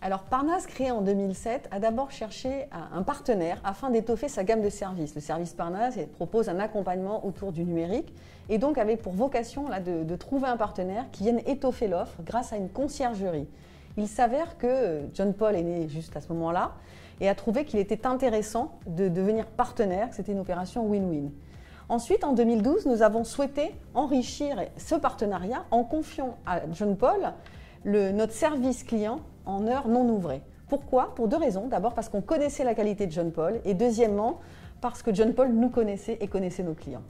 Alors Parnasse, créé en 2007, a d'abord cherché un partenaire afin d'étoffer sa gamme de services. Le service Parnasse propose un accompagnement autour du numérique et donc avait pour vocation là, de trouver un partenaire qui vienne étoffer l'offre grâce à une conciergerie. Il s'avère que John Paul est né juste à ce moment-là et a trouvé qu'il était intéressant de devenir partenaire, que c'était une opération win-win. Ensuite, en 2012, nous avons souhaité enrichir ce partenariat en confiant à John Paul notre service client en heures non ouvrées. Pourquoi? Pour deux raisons. D'abord parce qu'on connaissait la qualité de John Paul et deuxièmement parce que John Paul nous connaissait et connaissait nos clients.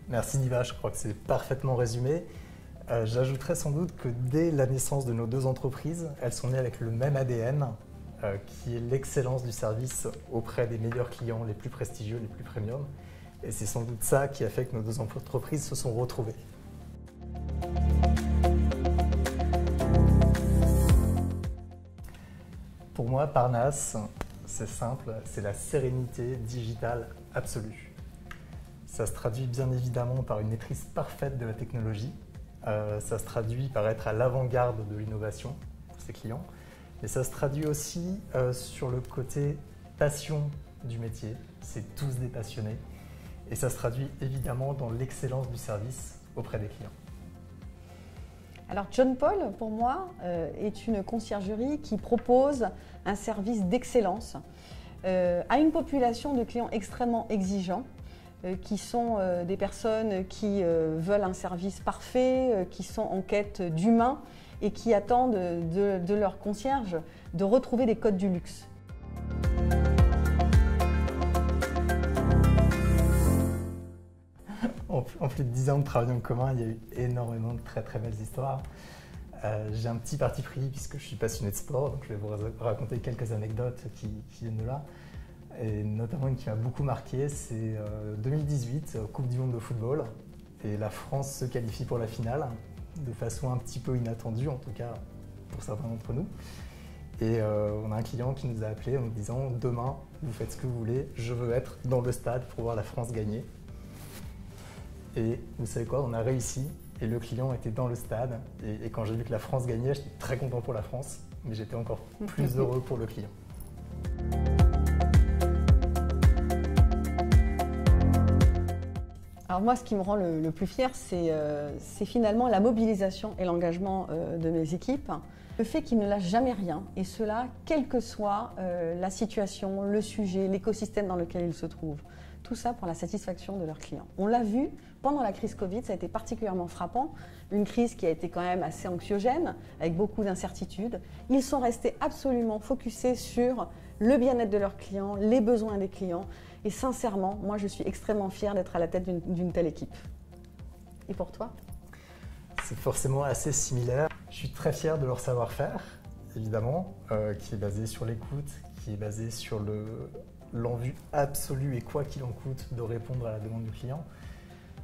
Merci Niva, je crois que c'est parfaitement résumé. J'ajouterais sans doute que dès la naissance de nos deux entreprises, elles sont nées avec le même ADN qui est l'excellence du service auprès des meilleurs clients, les plus prestigieux, les plus premium. Et c'est sans doute ça qui a fait que nos deux entreprises se sont retrouvées. Pour moi, Parnasse, c'est simple, c'est la sérénité digitale absolue. Ça se traduit bien évidemment par une maîtrise parfaite de la technologie. Ça se traduit par être à l'avant-garde de l'innovation pour ses clients. Et ça se traduit aussi sur le côté passion du métier. C'est tous des passionnés. Et ça se traduit évidemment dans l'excellence du service auprès des clients. Alors John Paul, pour moi, est une conciergerie qui propose un service d'excellence à une population de clients extrêmement exigeants, qui sont des personnes qui veulent un service parfait, qui sont en quête d'humain et qui attendent de leur concierge de retrouver des codes du luxe. En plus de 10 ans de travail en commun, il y a eu énormément de très belles histoires. J'ai un petit parti pris puisque je suis passionné de sport, donc je vais vous raconter quelques anecdotes qui viennent de là. Et notamment une qui m'a beaucoup marqué, c'est 2018, Coupe du Monde de football. Et la France se qualifie pour la finale, de façon un petit peu inattendue, en tout cas pour certains d'entre nous. Et on a un client qui nous a appelé en nous disant « Demain, vous faites ce que vous voulez, je veux être dans le stade pour voir la France gagner ». Et vous savez quoi, on a réussi et le client était dans le stade. Et quand j'ai vu que la France gagnait, j'étais très content pour la France, mais j'étais encore plus heureux pour le client. Alors moi, ce qui me rend le plus fier, c'est finalement la mobilisation et l'engagement de mes équipes. Le fait qu'ils ne lâchent jamais rien, et cela, quelle que soit la situation, le sujet, l'écosystème dans lequel ils se trouvent. Tout ça pour la satisfaction de leurs clients. On l'a vu pendant la crise Covid, ça a été particulièrement frappant. Une crise qui a été quand même assez anxiogène, avec beaucoup d'incertitudes. Ils sont restés absolument focusés sur le bien-être de leurs clients, les besoins des clients. Et sincèrement, moi je suis extrêmement fière d'être à la tête d'une telle équipe. Et pour toi? C'est forcément assez similaire. Je suis très fier de leur savoir-faire, évidemment, qui est basé sur l'écoute, qui est basé sur l'envie absolue et quoi qu'il en coûte de répondre à la demande du client.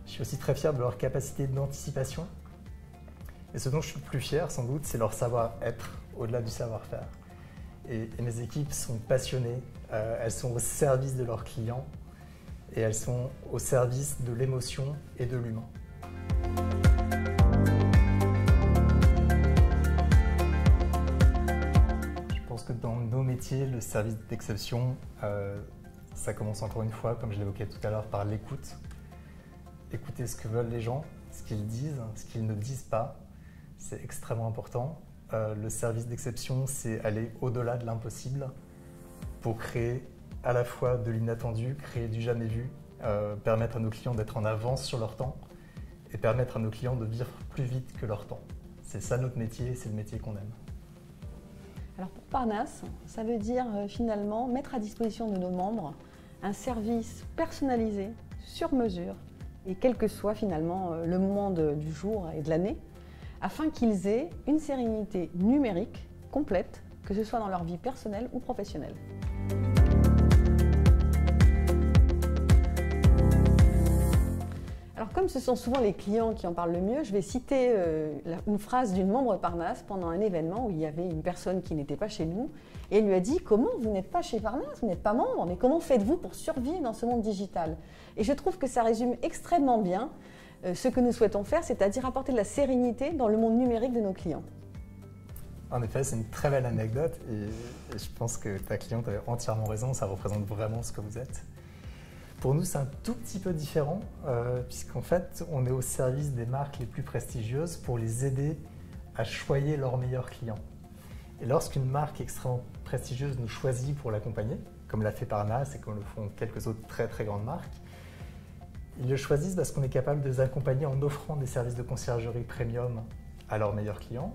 Je suis aussi très fier de leur capacité d'anticipation. Et ce dont je suis le plus fier, sans doute, c'est leur savoir-être, au-delà du savoir-faire. Et mes équipes sont passionnées, elles sont au service de leurs clients et elles sont au service de l'émotion et de l'humain. Je pense que dans nos métiers, le service d'exception, ça commence encore une fois, comme je l'évoquais tout à l'heure, par l'écoute. Écouter ce que veulent les gens, ce qu'ils disent, ce qu'ils ne disent pas, c'est extrêmement important. Le service d'exception, c'est aller au-delà de l'impossible pour créer à la fois de l'inattendu, créer du jamais vu, permettre à nos clients d'être en avance sur leur temps et permettre à nos clients de vivre plus vite que leur temps. C'est ça notre métier, c'est le métier qu'on aime. Alors pour Parnasse, ça veut dire finalement mettre à disposition de nos membres un service personnalisé, sur mesure, et quel que soit finalement le moment du jour et de l'année, afin qu'ils aient une sérénité numérique complète, que ce soit dans leur vie personnelle ou professionnelle. Alors comme ce sont souvent les clients qui en parlent le mieux, je vais citer une phrase d'une membre de Parnasse pendant un événement où il y avait une personne qui n'était pas chez nous et elle lui a dit « Comment vous n'êtes pas chez Parnasse, vous n'êtes pas membre, mais comment faites-vous pour survivre dans ce monde digital ?» Et je trouve que ça résume extrêmement bien ce que nous souhaitons faire, c'est-à-dire apporter de la sérénité dans le monde numérique de nos clients. En effet, c'est une très belle anecdote et je pense que ta cliente avait entièrement raison, ça représente vraiment ce que vous êtes. Pour nous, c'est un tout petit peu différent puisqu'en fait, on est au service des marques les plus prestigieuses pour les aider à choyer leurs meilleurs clients. Et lorsqu'une marque extrêmement prestigieuse nous choisit pour l'accompagner, comme l'a fait Parnasse et comme le font quelques autres très très grandes marques, ils le choisissent parce qu'on est capable de les accompagner en offrant des services de conciergerie premium à leurs meilleurs clients.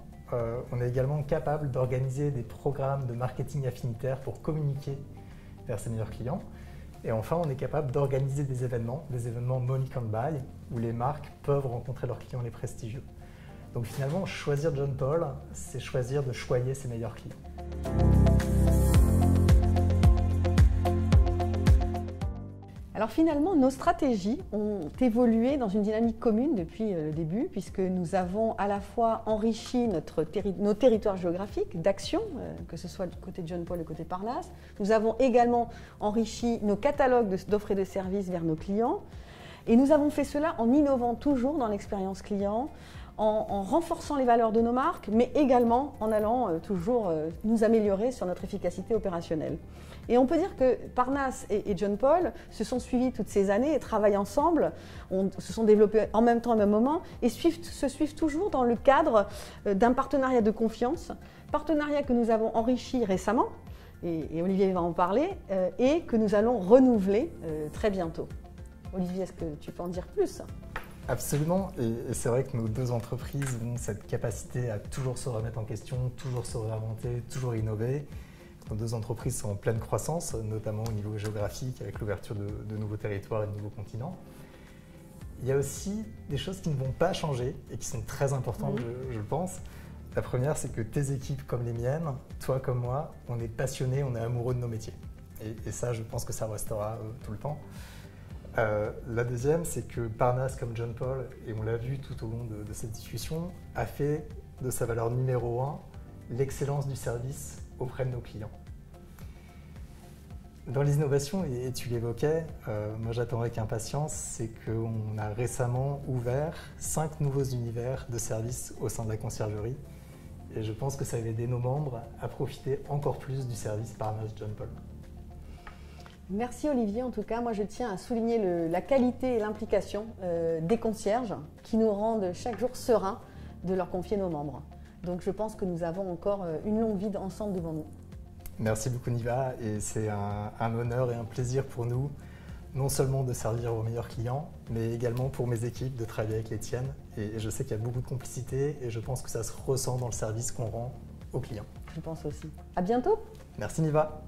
On est également capable d'organiser des programmes de marketing affinitaire pour communiquer vers ses meilleurs clients. Et enfin, on est capable d'organiser des événements Money Can Buy, où les marques peuvent rencontrer leurs clients les prestigieux. Donc finalement, choisir John Paul, c'est choisir de choyer ses meilleurs clients. Alors finalement, nos stratégies ont évolué dans une dynamique commune depuis le début, puisque nous avons à la fois enrichi nos territoires géographiques d'action, que ce soit du côté de John Paul et du côté Parnasse. Nous avons également enrichi nos catalogues d'offres et de services vers nos clients. Et nous avons fait cela en innovant toujours dans l'expérience client, en renforçant les valeurs de nos marques, mais également en allant toujours nous améliorer sur notre efficacité opérationnelle. Et on peut dire que Parnasse et John Paul se sont suivis toutes ces années et travaillent ensemble, se sont développés en même temps, au même moment, et se suivent toujours dans le cadre d'un partenariat de confiance, partenariat que nous avons enrichi récemment, et Olivier va en parler, et que nous allons renouveler très bientôt. Olivier, est-ce que tu peux en dire plus ? Absolument, et c'est vrai que nos deux entreprises ont cette capacité à toujours se remettre en question, toujours se réinventer, toujours innover. Nos deux entreprises sont en pleine croissance, notamment au niveau géographique, avec l'ouverture de nouveaux territoires et de nouveaux continents. Il y a aussi des choses qui ne vont pas changer et qui sont très importantes, je pense. La première, c'est que tes équipes comme les miennes, toi comme moi, on est passionnés, on est amoureux de nos métiers. Et ça, je pense que ça restera tout le temps. La deuxième, c'est que Parnasse comme John Paul, et on l'a vu tout au long de cette discussion, a fait de sa valeur numéro 1 l'excellence du service auprès de nos clients. Dans les innovations, et tu l'évoquais, moi j'attends avec impatience, c'est qu'on a récemment ouvert 5 nouveaux univers de services au sein de la conciergerie. Et je pense que ça va aider nos membres à profiter encore plus du service Parnasse John Paul. Merci Olivier, en tout cas, moi je tiens à souligner la qualité et l'implication des concierges qui nous rendent chaque jour sereins de leur confier nos membres. Donc je pense que nous avons encore une longue vie ensemble devant nous. Merci beaucoup Niva, et c'est un honneur et un plaisir pour nous, non seulement de servir vos meilleurs clients, mais également pour mes équipes de travailler avec les tiennes. Et je sais qu'il y a beaucoup de complicité et je pense que ça se ressent dans le service qu'on rend aux clients. Je pense aussi. À bientôt. Merci Niva.